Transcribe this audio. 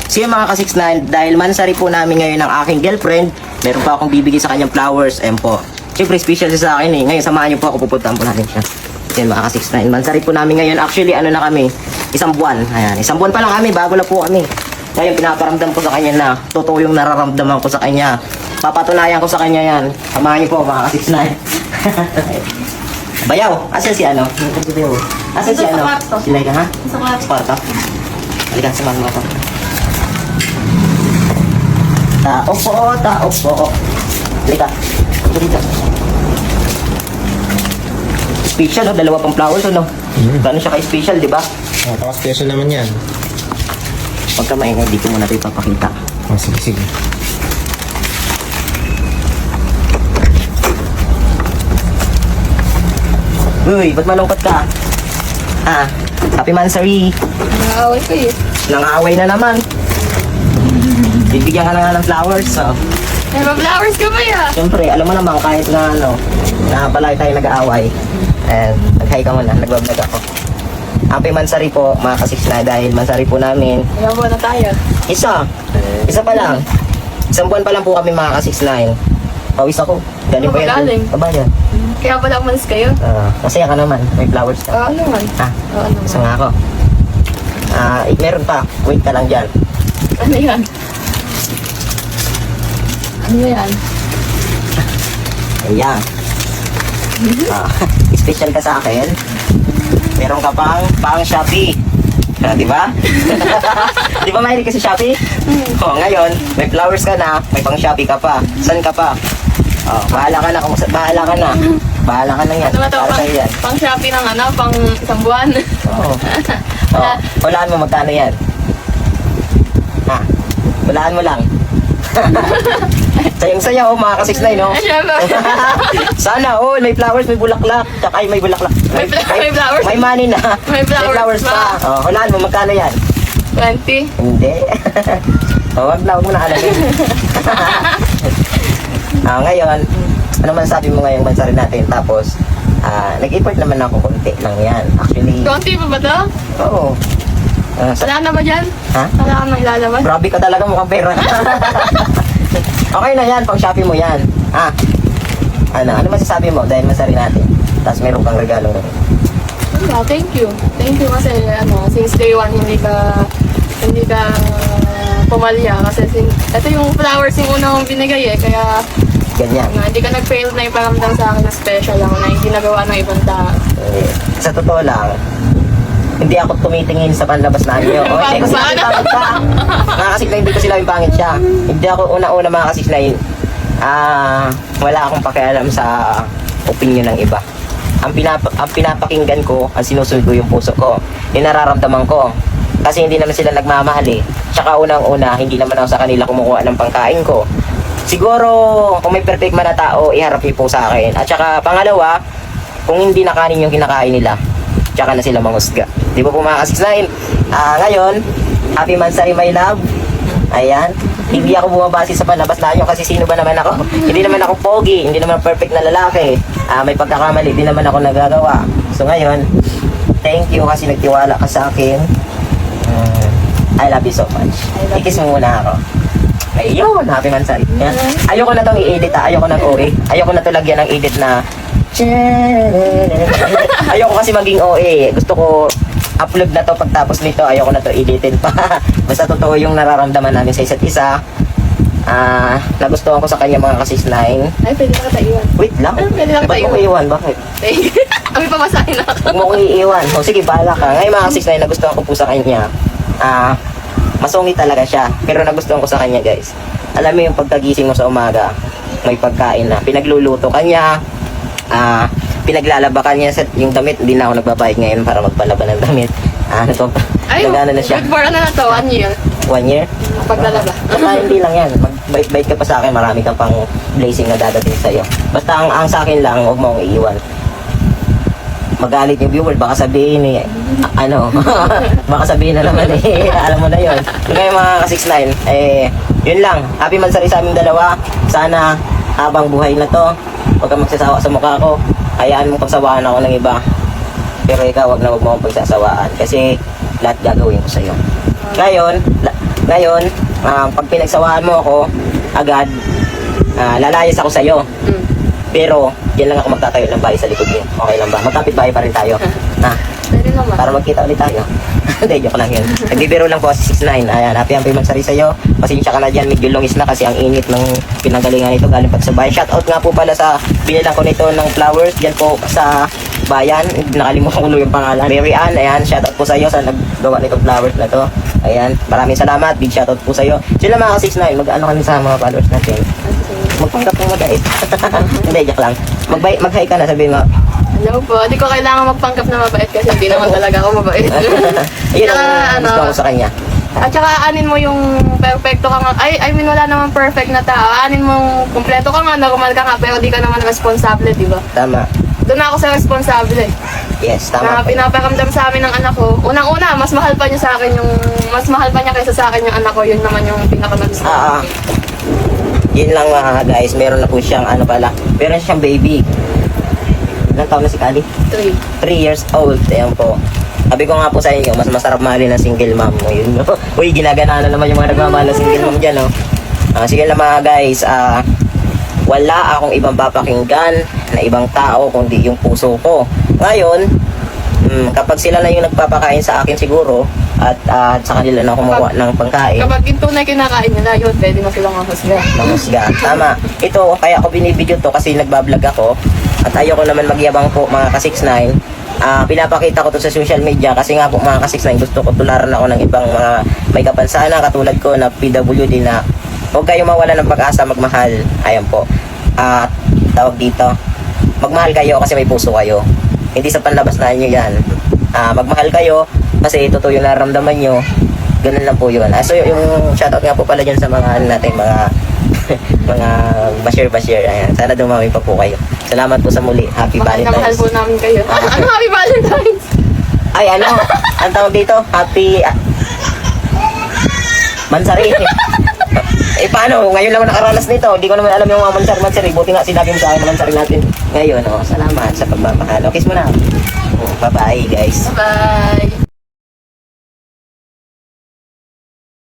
So yung mga ka-6'9", dahil mansari po namin ngayon ng aking girlfriend, meron pa akong bibigay sa kanyang flowers. Ayan po. Siyempre, special siya sa akin eh. Ngayon, samahan niyo po ako, pupuntahan po natin siya. Ayan mga ka-6'9". Mansari po namin ngayon. Actually, ano na kami, isang buwan. Ayan, isang buwan pa lang kami, bago lang po kami. Ngayon, pinaparamdam ko sa kanya na totoo yung nararamdaman ko sa kanya. Papatunayan ko sa kanya yan. Samahan niyo po mga ka-6'9". Bayaw, asan si ano? Asan si ano? Silay ka ha? Sa kwarto. Sa kwarto. Halika, samahan mo ako. Tao po, tao po. Halika. Ito dito. Special, no? Dalawa pang flowers, no? Gano'n siya ka-special, di ba? Oh, special naman yan. Pagka maingay, dito muna ito ipapakita. Oh, sige, sige. Uy, ba't malungkot ka? Ah, happy mansari. Nakaaway ko eh. Nangaaway na naman. Bibigyan ka na nga ng flowers, so. May flowers ka ba ya? Siyempre, alam mo naman, kahit na ano, na palagi tayo nag-aaway. And, nag-hi ka muna, nag-vlog ako. Happy mansari po, mga ka-6'9", dahil mansari po namin. Ilang buwan na tayo? Isa pa lang. Isang buwan pa lang po kami mga ka-6'9". Pawis ako. Galing pa yan. Galing? Aba yan. Kaya pala umalis kayo? Masaya ka naman, may flowers ka. Ano man? Ano Isa nga ako. Meron pa, wait ka lang dyan. Ano yan? Ano yan? Ayan. Special ka sa akin. Meron ka pang Shopee. Di ba? Di ba mahilig ka sa Shopee? Ngayon, may flowers ka na, may pang Shopee ka pa. Saan ka pa? Bahala ka na. Bahala ka na yan. Ano ba ito? Para sa'yo yan. Pang Shopee ng ano? Pang isang buwan? Oo. Hulaan mo magkano yan. Hulaan mo lang. Sayang-saya mga ka-6'9", no? Sana all, may flowers, may bulaklak. Tsaka may bulaklak. May flowers? May money na. May flowers pa. Hulaan mo magkano yan. 20? Hindi. Wag mo na alamin. Ngayon, ano man sabi mo ngayong mansari natin? Tapos, nag-effort naman ako konti lang yan. Actually, Konti pa ba ito? oo. Wala na ba dyan? Ha? Wala ka nang ilalabas? Grabe ka talaga, mukhang pera. Okay na yan, pang Shopee mo yan. Ano masasabi mo dahil mansari natin? Tapos meron kang regalo rin. Thank you. Thank you kasi since day one hindi ka pumalya kasi ito yung flowers yung una kong binigay eh kaya Ganyan. hindi ka nag-fail na iparamdam sa akin na special ako na hindi nagawa ng ibang tao. Sa totoo lang, hindi ako tumitingin sa panlabas na niyo. Hindi kasi pangit ka. Mga ka-6'9", hindi ko sila yung pangit siya. Hindi ako una-una mga ka-6'9". Wala akong pakialam sa opinion ng iba. Ang pinapakinggan ko, ang sinusunod ko yung puso ko. Yung nararamdaman ko. Kasi hindi naman sila nagmamahal eh. Tsaka unang-una, hindi naman ako sa kanila kumukuha ng pangkain ko. Siguro, kung may perfect man na tao, iharap niyo po sa akin. At tsaka pangalawa, kung hindi na kanin yung kinakain nila, tsaka na sila manghusga. Di ba po mga ka-6'9"? Ngayon, happy mansari my love. Ayan. Hindi ako bumabase sa panlabas na yun kasi sino ba naman ako? Hindi naman ako pogi, hindi naman perfect na lalaki. May pagkakamali, hindi naman ako nagagawa. So ngayon, thank you kasi nagtiwala ka sa akin. I love you so much. Ikis mo muna ako. Ayun, happy mansari. Ayoko na tong i-edit ayoko nang OA. Ayoko na to lagyan ng edit na ayoko kasi maging OA. Gusto ko upload na to pagtapos nito. Ayoko na to editin pa. Basta totoo yung nararamdaman namin sa isa't isa. Nagustuhan ko sa kanya mga ka-6'9". Ay, pwede na kita iwan. Wait lang. Pwede lang Ba't tayo. mo ko iwan? Bakit? Thank you. Kami pamasahin ako. Huwag mo kong iiwan. Sige, bahala ka. Ngayon mga ka-6'9", nagustuhan ko po sa kanya. Masungit talaga siya. Pero nagustuhan ko sa kanya, guys. Alam mo yung pagkagising mo sa umaga, may pagkain na. Pinagluluto kanya. Pinaglalaba kanya sa yung damit. Hindi na ako nagbabayad ngayon para magpalaba ng damit. Nagana na siya. Good for ano na to, 1 year. 1 year? Paglalaba. Saka hindi lang yan. Magbait-bait ka pa sa akin. Marami ka pang blessing na dadating sa'yo. Basta ang sa akin lang, huwag mo akong iiwan. Magalit yung viewer, baka sabihin eh, baka sabihin na naman eh, alam mo na yun. Ngayon mga ka-6'9", yun lang. Happy mansari sa aming dalawa. Sana habang buhay na to, huwag kang magsasawa sa mukha ko. Hayaan mo pagsawaan ako ng iba. Pero ikaw, huwag mo akong pagsasawaan. Kasi lahat gagawin ko sa'yo. Ngayon, Ngayon, pag pinagsawaan mo ako, agad, lalayas ako sa'yo. Mm. Pero, yan lang ako magtatayo ng bahay sa likod mo. Okay lang ba? Magkapit bahay pa rin tayo. Ha? Pwede naman. Para magkita ulit tayo. Hindi, joke lang yun. Nagbibiro lang po si 69. Ayan, happy mansari sa'yo. Pasensya ka na dyan, medyo lungis na kasi ang init ng pinanggalingan nito galing pa sa bayan. Shoutout nga po pala sa binilang ko nito ng flowers. Dyan po sa bayan. Nakalimutan ko yung pangalan. Mary Ann, ayan, shoutout po sa'yo sa naggawa nitong flowers na to. Ayan, maraming salamat. Big shoutout po sa'yo. Sila mga 69, mag-ano kami sa mga followers natin. Magpanggap po mabait. Hindi, joke lang. Mag-hi ka na, sabihin mo. Hello po. Di ko kailangan magpanggap na mabait kasi hindi naman talaga ako mabait. Yun Tsaka, ang gusto ko sa kanya. At saka anin mo yung perfecto ka nga. I mean, wala naman perfect na tao. Anin mo, kumpleto ka nga, normal ka nga, pero di ka naman responsable, di ba? Tama. Doon ako sa responsable. Yes, Na tama po. pinaparamdam sa amin ng anak ko. Unang-una, mas mahal pa niya sa akin yung, mas mahal pa niya kaysa sa akin yung anak ko. Yun naman yung pinaka-nagustuhan. Yun lang mga guys, meron na po siyang ano pala. Meron siyang baby. Ilang taon na si Kali? 3. 3 years old. Ayan po. Sabi ko nga po sa inyo, mas masarap mahalin ng single mom mo. Yun, no? Uy, ginagana na naman yung mga nagmamahal ng single mom dyan, no? Sige lang mga guys, wala akong ibang papakinggan na ibang tao kundi yung puso ko. Ngayon, kapag sila na yung nagpapakain sa akin siguro, at sa kanila na kumuha ng pangkain, Kapag yung tunay kinakain nila, yun, pwede na silang mahusga. namusga. Tama. Ito, kaya ako binibidyo to kasi nagbablog ako at ayoko naman magyabang po mga ka-69. Pinapakita ko to sa social media kasi nga po mga ka-69 gusto ko tularan ako ng ibang mga may kapansanan katulad ko na PWD na huwag kayong mawala ng pag-asa magmahal. Ayan po. Tawag dito, magmahal kayo kasi may puso kayo. Hindi sa panlabas na nyo yan. Magmahal kayo kasi totoo yung nararamdaman nyo. Ganun lang po yun. So yung shoutout nga po pala dyan sa mga ano natin, mga mga bashir. Ayan. Sana dumami pa po kayo. Salamat po sa muli. Happy Mahal na mahal Valentine's. po namin kayo. Ano, Happy Valentine's? Ay, ano? Ang tawag dito? Happy... Mansari. Paano? Ngayon lang ako nakaranas nito. Hindi ko naman alam yung mga mansari. Buti nga sinabi mo sa akin na mansari natin. Ngayon, salamat sa pagmamahal. Kiss mo na. Bye-bye, guys. Bye!